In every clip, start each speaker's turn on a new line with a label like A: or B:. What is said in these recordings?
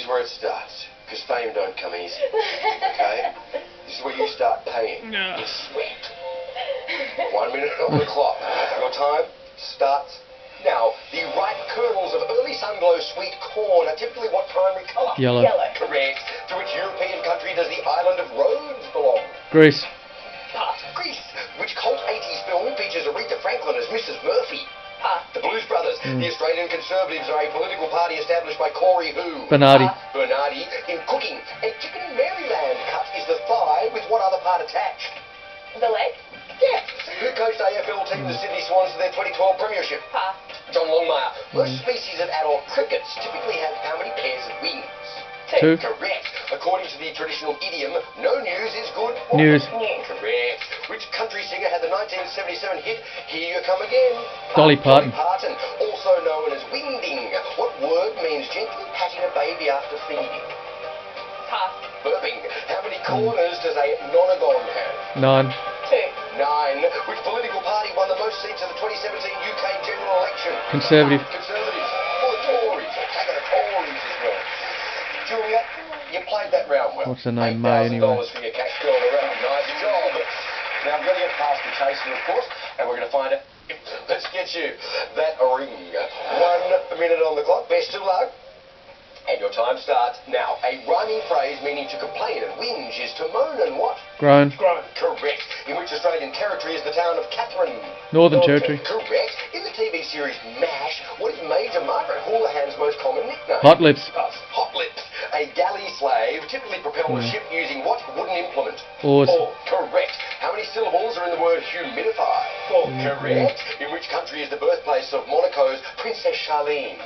A: Here's where it starts, because fame don't come easy, okay? This is where you start paying.
B: No.
A: You sweat. 1 minute on the clock. Your time starts now. The ripe kernels of early sunglow sweet corn are typically what primary colour?
B: Yellow.
A: Correct. To which European country does the island of Rhodes belong?
B: Greece.
A: Pass. Greece. Which cult 80s film features Aretha Franklin as Mrs. Murphy? Pass. The Blues Brothers. The Australian Conservatives are a political party established by Corey who?
B: Bernardi.
A: Bernardi. In cooking, a chicken in Maryland cut is the thigh with what other part attached?
C: The leg?
A: Yeah. Who coached AFL team the Sydney Swans to their 2012 premiership?
C: Pass.
A: John Longmire. Most species of adult crickets typically have how many pairs of wings?
B: 2.
A: Correct. According to the traditional idiom, no news is good.
B: News.
A: Correct. Which country singer had the 1977 hit Here You Come Again?
B: Dolly Parton.
A: Parton, also known as winding. What word means gently patting a baby after feeding?
C: Pass.
A: Burping. How many corners does a nonagon have?
B: 9.
C: 2.
A: 9. Which political party won the most seats in the 2017 UK general election?
B: Conservative.
A: Conservatives. Or Tories. Take it a Tories as well. Julia, you played that round well.
B: What's the name? May, anyway.
A: $8,000 for your cash girl around. Nice job. Now, I'm going to get past the chaser, of course, and we're going to find it. Let's get you that ring. 1 minute on the clock. Best of luck. And your time starts now. A rhyming phrase meaning to complain and whinge is to moan and what?
B: Grown.
A: Correct. In which Australian territory is the town of Katherine?
B: Northern Territory.
A: Correct. In the TV series MASH, what is Major Margaret Houlihan's most common nickname?
B: Hot lips.
A: Hot lips. A galley slave typically propelled a ship using what wooden implement?
B: Oars.
A: Correct. How many syllables are in the word humidify? Correct. In which country is the birthplace of Monaco's Princess Charlene?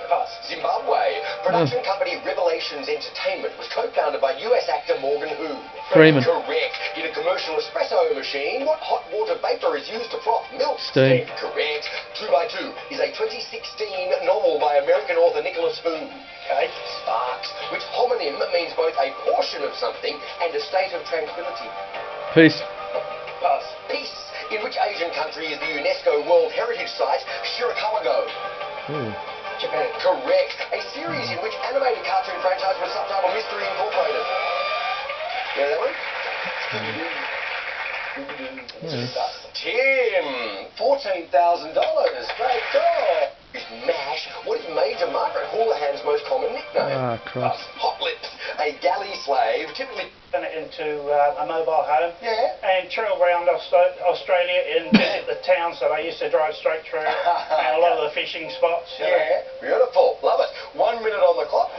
A: Zimbabwe. Production company Revelations Entertainment was co-founded by US actor Morgan who?
B: Freeman.
A: Correct. In a commercial espresso machine, what hot water vapor is used to froth milk?
B: Steam.
A: Correct. 2x2 is a 2016 novel by American author Nicholas who? Sparks. Which homonym means both a portion of something and a state of tranquility?
B: Peace.
A: Pass. Peace. In which Asian country is the UNESCO World Heritage Site Shirakawa-go?
B: Ooh.
A: Japan. Correct. A series in which animated cartoon franchise was subtitled Mystery Incorporated. You know that one? Tim, $14,000. Great job. MASH. What is Major Margaret Houlihan's most common nickname?
B: Ah, Christ.
A: Hot lips. A galley slave typically
D: Turn it into a mobile home.
A: Yeah.
D: And travel around Australia and visit the towns that I used to drive straight through and a lot of the fishing spots.
A: Yeah, beautiful. Love it. 1 minute on the clock.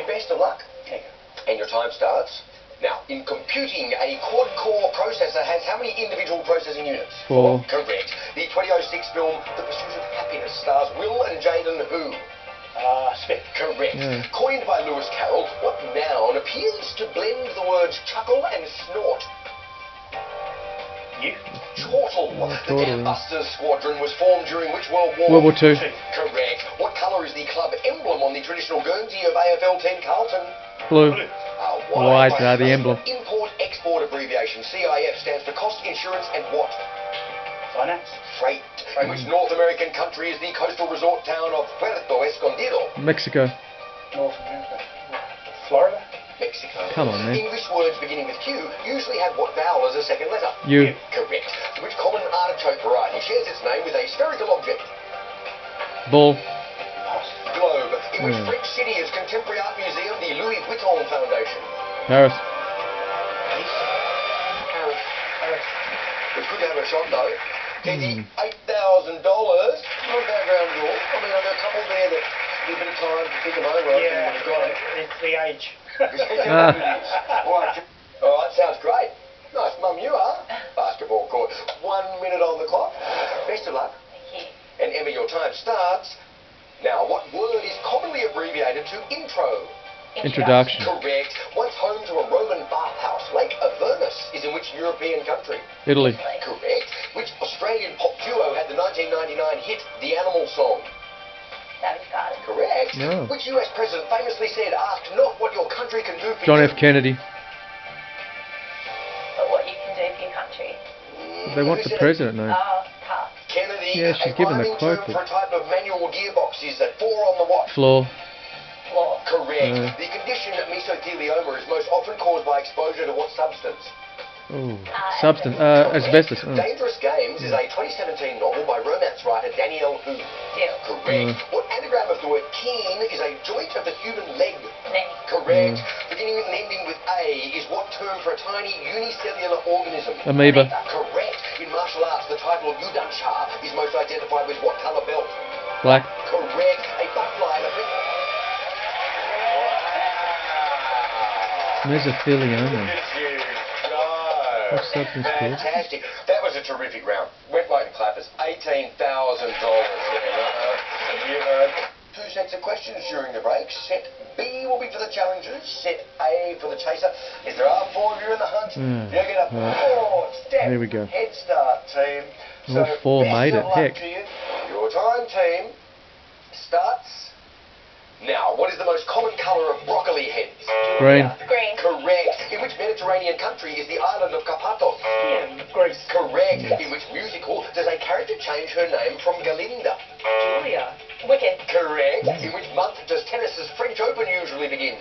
A: Best of luck. And your time starts now. In computing, a quad-core processor has how many individual processing units?
B: 4.
A: Correct. The 2006 film The Pursuit of Happiness stars Will and Jaden who?
D: Smith.
A: Correct.
B: Yeah.
A: Coined by Lewis Carroll, what noun appears to blend the words chuckle and snort?
D: You?
A: Chortle. The
B: chortle, yeah.
A: Deathbusters Squadron was formed during which World War?
B: World War II.
A: Correct. What colour is the club emblem on the traditional Guernsey of AFL team Carlton?
B: Blue.
A: White.
B: White, the emblem.
A: Import-export abbreviation. CIF stands for cost, insurance and what?
D: Finance.
A: Freight. In which North American country is the coastal resort town of Puerto Escondido?
B: Mexico.
D: North America. Florida.
A: Mexico.
B: Come on, man.
A: English words beginning with Q usually have what vowel as a second letter?
B: U.
A: Correct. Which common artichoke variety shares its name with a spherical object?
B: Ball.
A: Globe. In which French city is contemporary art museum the Louis Vuitton Foundation?
B: Paris.
A: Paris. It's good to have a shot though. Teddy, $8,000. Not a bad round at all. I mean, I've got a couple there that need a bit of time to think them over.
D: It's the age.
A: Alright, sounds great. Nice mum you are. Basketball court. 1 minute on the clock. Best of luck.
C: Thank you.
A: And Emma, your time starts. Now, what word is commonly abbreviated to intro?
B: Introduction.
A: Correct. Once home to a Roman bathhouse, Lake Avernus is in which European country?
B: Italy.
A: Correct. Which Australian pop duo had the 1999 hit The Animal Song?
C: Savage Garden.
A: Correct.
B: No.
A: Which US president famously said, ask not what your country can do for
B: John
A: you?
B: F. Kennedy.
C: But what you can do for your country.
B: They want the president now.
C: Pass.
A: Kennedy.
B: Yeah, she's
A: a
B: given the
A: rhyming
B: quote,
A: term for a type of manual gearbox is that 4 on the what?
B: Floor.
C: floor.
A: Correct. The condition mesothelioma is most often caused by exposure to what substance?
B: Oh, substance. Asbestos. Oh.
A: Dangerous Games is a 2017 novel by romance writer Danielle Hu.
C: Deal.
A: Correct. What anagram of the word keen is a joint of the human leg?
C: Knee.
A: Correct. Beginning and ending with A is what term for a tiny unicellular organism?
B: Amoeba.
A: Correct. In martial arts, the title of Yudansha is most identified with what colour belt?
B: Black.
A: Correct. A butterfly.
B: Mesothelioma. What's substance called?
A: Fantastic. That was a terrific round. Went like the clappers. $18,000. You earned 2 sets of questions during the break. Set B will be for the challengers. Set A for the chaser. As there are 4 of you in the hunt, you get a 4-step
B: Here we go.
A: head start, team.
B: All 4 made it.
A: best of luck
B: Heck.
A: to you. Your time, team, starts now. What is the most common colour of broccoli heads?
B: Green.
C: Green.
A: Correct. In which Mediterranean country is the island of Karpathos?
D: Greece.
A: Correct. In which musical does a character change her name from Galinda?
C: Julia. Wicked.
A: Correct. In which month does tennis's French Open usually begin?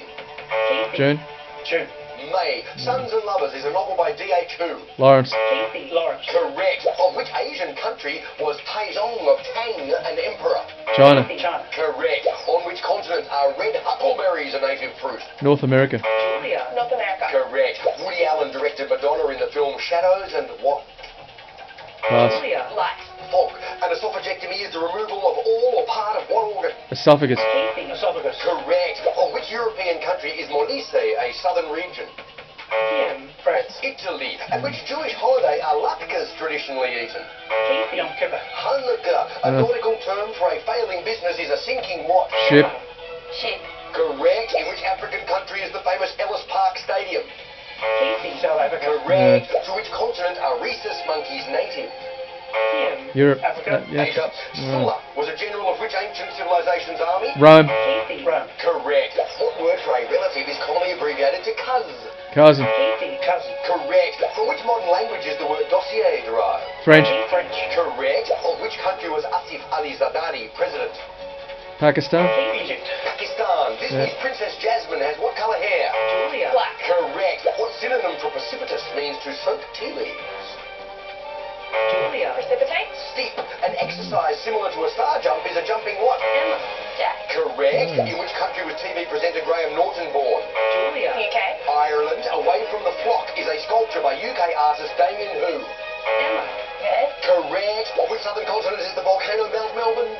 C: Casey.
B: June.
D: June.
A: May. Sons and Lovers is a novel by D.H. Who?
B: Lawrence.
C: Casey.
D: Lawrence.
A: Correct. Of which Asian country was Taizong of Tang an emperor?
B: China.
D: China.
A: Correct. On which continent are red huckleberries a native fruit?
B: North America.
C: Julia. North America.
A: Correct. Woody Allen directed Madonna in the film Shadows and what?
B: Pass.
C: Julia. Light.
A: Fog. An esophagectomy is the removal of all or part of what organ?
B: Esophagus.
C: Casey.
D: Esophagus.
A: Correct. Of which European country is Molise a southern region?
C: Kim.
D: France.
A: Italy. At which Jewish holiday are latkes traditionally eaten?
C: Casey.
D: Yom Kippur.
A: Hanukkah. A nautical term for a failing business is a sinking what?
B: Ship.
C: Sheep.
A: Correct. In which African country is the famous Ellis Park Stadium?
C: Casey.
D: South Africa.
A: Correct. To which continent are rhesus monkeys native?
C: Kim.
B: Europe.
D: Africa.
A: Asia. Sulla was a general of which ancient civilization's army?
B: Rome.
C: Casey.
D: Rome.
A: Correct. What word for a relative is commonly abbreviated to cuz?
B: Cousin.
C: Casey.
D: Cousin.
A: Correct. From which modern language is the word dossier derived?
B: French.
D: French.
A: Correct. Of which country was Asif Ali Zardari president?
B: Pakistan.
D: Egypt.
A: Pakistan. Disney's Princess Jasmine has what colour hair?
C: Julia. Black.
A: Correct. What synonym for precipitous means to soak tea leaves?
C: Julia. Precipitate.
A: Steep. An exercise similar to a star jump is a jumping what?
C: Emma. Jack.
A: Correct. In which country was TV presenter Graham Norton born?
C: Julia. UK.
A: Ireland. Away from the Flock is a sculpture by UK artist Damien Who?
C: Emma. Yes.
A: Correct. Of which southern continent is the volcano Mount Melbourne?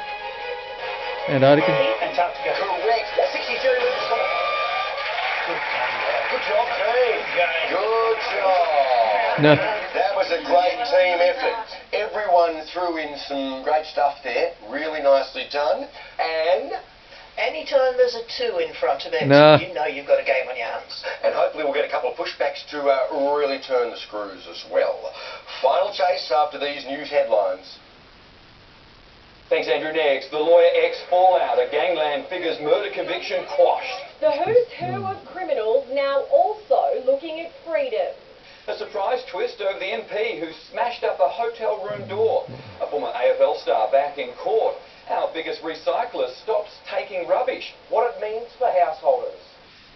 B: Antarctica.
D: Antarctica.
A: Correct. 60 centimetres. Good job, team. Good job.
B: No.
A: That was a great team effort. Everyone threw in some great stuff there. Really nicely done. And
E: Anytime there's a 2 in front of it,
B: No.
E: you know you've got a game on your hands.
A: hopefully we'll get a couple of pushbacks to really turn the screws as well. Final chase after these news headlines.
F: Thanks, Andrew. Next, the Lawyer X fallout. A gangland figure's murder conviction quashed.
G: The who's who of criminals now also looking at freedom.
F: A surprise twist over the MP who smashed up a hotel room door. A former AFL star back in court. Our biggest recycler stops taking rubbish. What it means for householders.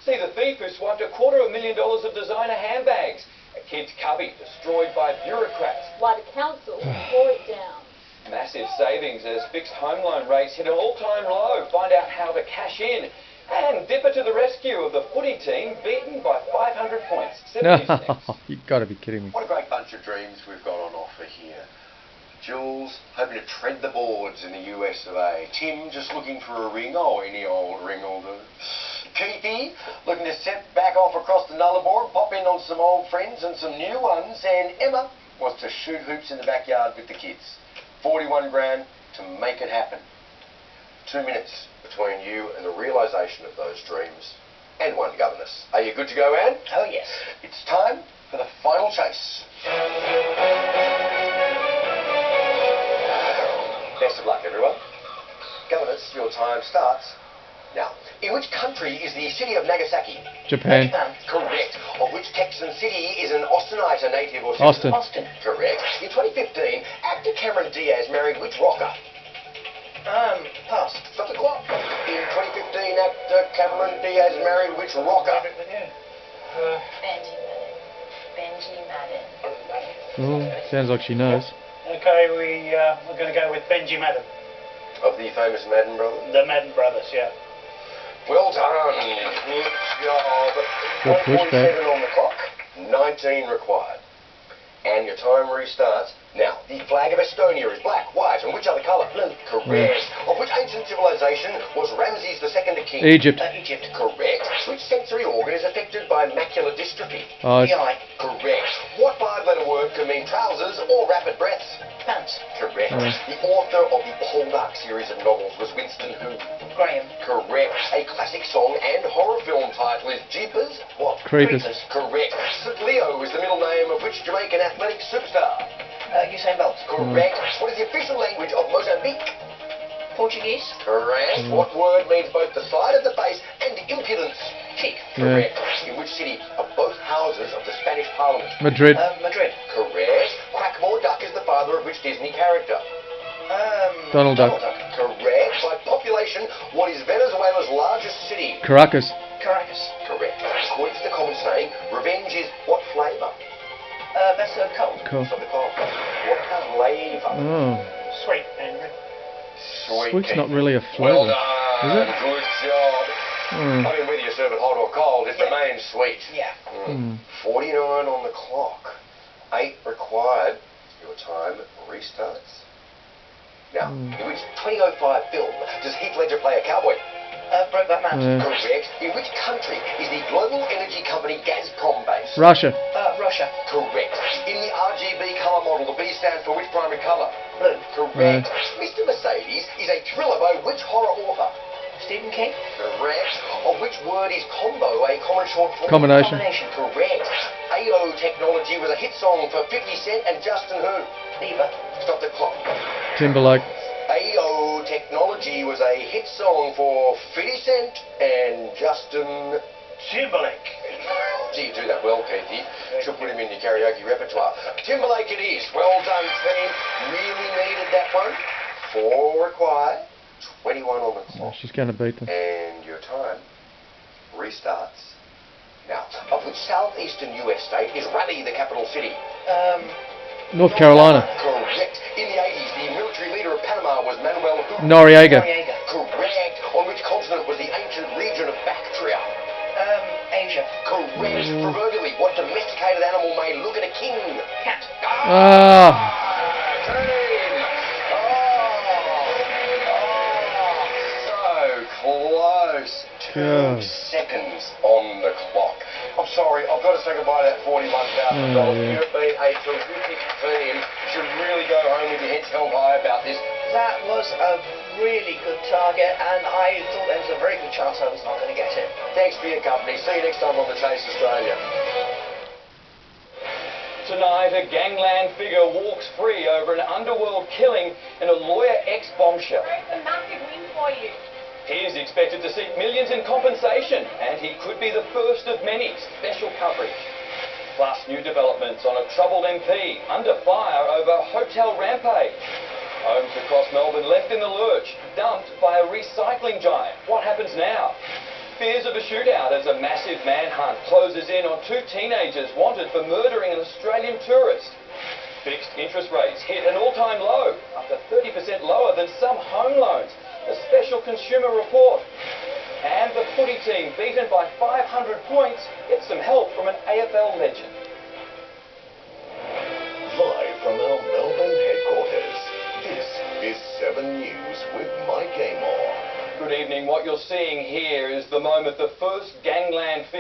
F: See the thief who swiped $250,000 of designer handbags. A kid's cubby destroyed by bureaucrats.
G: Why the council tore it down.
F: Massive savings as fixed home loan rates hit an all-time low. Find out how to cash in. And Dipper to the rescue of the footy team beaten by 500 points. 76.
B: You gotta be kidding me.
A: What a great bunch of dreams we've got on offer here. Jules, hoping to tread the boards in the US of A. Tim, just looking for a ring. Oh, any old ring will do. Keithy, looking to set back off across the Nullarbor, pop in on some old friends and some new ones. And Emma wants to shoot hoops in the backyard with the kids. 41 grand to make it happen. 2 minutes between you and the realisation of those dreams. And one governess. Are you good to go, Anne?
E: Oh, yes.
A: It's time for the final chase. Best of luck, everyone. Governess, your time starts now. In which country is the city of Nagasaki?
B: Japan.
A: Correct. Of which Texan city is an Austinite a native or
B: Austin.
E: Austin.
A: Correct. In 2015, actor Cameron Diaz married which rocker?
E: Pass.
A: Stop the clock. In 2015, actor Cameron Diaz married which rocker?
D: Yeah.
C: Benji Madden.
B: Oh, sounds like she knows.
D: Okay, we're going to go with Benji Madden.
A: Of the famous Madden brothers?
D: The Madden brothers, yeah.
A: Well done. Good job.
B: Good push back.
A: 147 on the clock. 19 required. And your time restarts. Now, the flag of Estonia is black, white, and which other colour? Blue. Correct. Of which ancient civilization was Ramses II king?
B: Egypt.
E: Egypt.
A: Correct. Which sensory organ is affected by macular dystrophy?
B: Eyes.
E: The eye.
A: Correct. What five-letter word can mean trousers or rapid breaths?
E: Pants.
A: Correct.
B: Yeah.
A: The author of the Poldark series of novels was Winston who?
E: Graham.
A: Correct. A classic song and horror film title is Jeepers. What?
B: Creepers.
A: Correct. St. Leo is the middle name of which Jamaican athletic superstar?
E: Usain Bolt.
A: Correct. What is the official language of Mozambique?
E: Portuguese.
A: Correct. What word means both the side of the face and impudence?
E: Cheek.
A: Correct. In which city are both houses of the Spanish Parliament?
B: Madrid.
E: Madrid.
A: Correct. Quackmore Duck is the father of which Disney character?
B: Donald Duck.
A: Correct. By population, what is Venezuela's largest city?
B: Caracas.
E: Caracas.
A: Correct. According to the common saying, revenge is what flavour?
E: Best served cold.
B: Cool.
A: From the clock. What flavour?
B: Oh.
D: Sweet, Henry.
B: Sweet's not really a
A: Well
B: flavour.
A: done.
B: Is it?
A: Good job.
B: Mm.
A: I mean, whether you serve it hot or cold, it remains sweet.
E: Yeah.
A: 49 on the clock. 8 required. Your time restarts. Now, in which 2005 film does Heath Ledger play a cowboy?
E: Brokeback Mountain.
A: Correct. In which country is the global energy company Gazprom based?
B: Russia.
E: Russia.
A: Correct. In the RGB colour model, the B stands for which primary colour?
E: Blue.
A: Correct. Mr. Mercedes is a thriller by which horror author?
E: Stephen King.
A: Correct. Of which word is combo a common short form?
B: Combination.
E: Combination.
A: Correct. AO Technology was a hit song for 50 Cent and Justin who?
E: Bieber.
A: Stop the clock.
B: Timberlake.
A: AO Technology was a hit song for 50 Cent and Justin
D: Timberlake.
A: Gee, you do that well, Keithy. Should put him in your karaoke repertoire. Timberlake it is. Well done, team. Really needed that one. 4 required. 21 on the
B: Oh,
A: clock.
B: she's going to beat them.
A: And your time restarts now. Of which southeastern US state is Raleigh the capital city?
B: North Carolina.
A: Correct. In the 80s, the military leader of Panama was Manuel who?
B: Noriega.
E: Noriega.
A: Correct. On which continent was the ancient region of Bactria?
E: Asia.
A: Correct. Proverbially, what domesticated animal may look at a king?
E: Cat.
B: Ah.
A: Team. So close. 2
B: God.
A: seconds on the clock. I'm sorry, I've got to say goodbye to that $41,000.
B: Oh, yeah.
A: You've been a terrific team. You should really go home with your heads held high about this.
E: That was a really good target, and I thought there was a very good chance I was not going to get it.
A: Thanks for your company. See you next time on The Chase Australia.
F: Tonight, a gangland figure walks free over an underworld killing in a lawyer ex-bombshell.
G: It's a massive win for you.
F: He is expected to seek millions in compensation, and he could be the first of many. Special coverage. Plus, new developments on a troubled MP under fire over hotel rampage. Homes across Melbourne left in the lurch, dumped by a recycling giant. What happens now? Fears of a shootout as a massive manhunt closes in on 2 teenagers wanted for murdering an Australian tourist. Fixed interest rates hit an all-time low, up to 30% lower than some home loans. A special consumer report. And the footy team, beaten by 500 points, gets some help from an AFL legend.
H: Live from our Melbourne headquarters, this is 7 News with Mike Amor.
F: Good evening. What you're seeing here is the moment the first gangland figure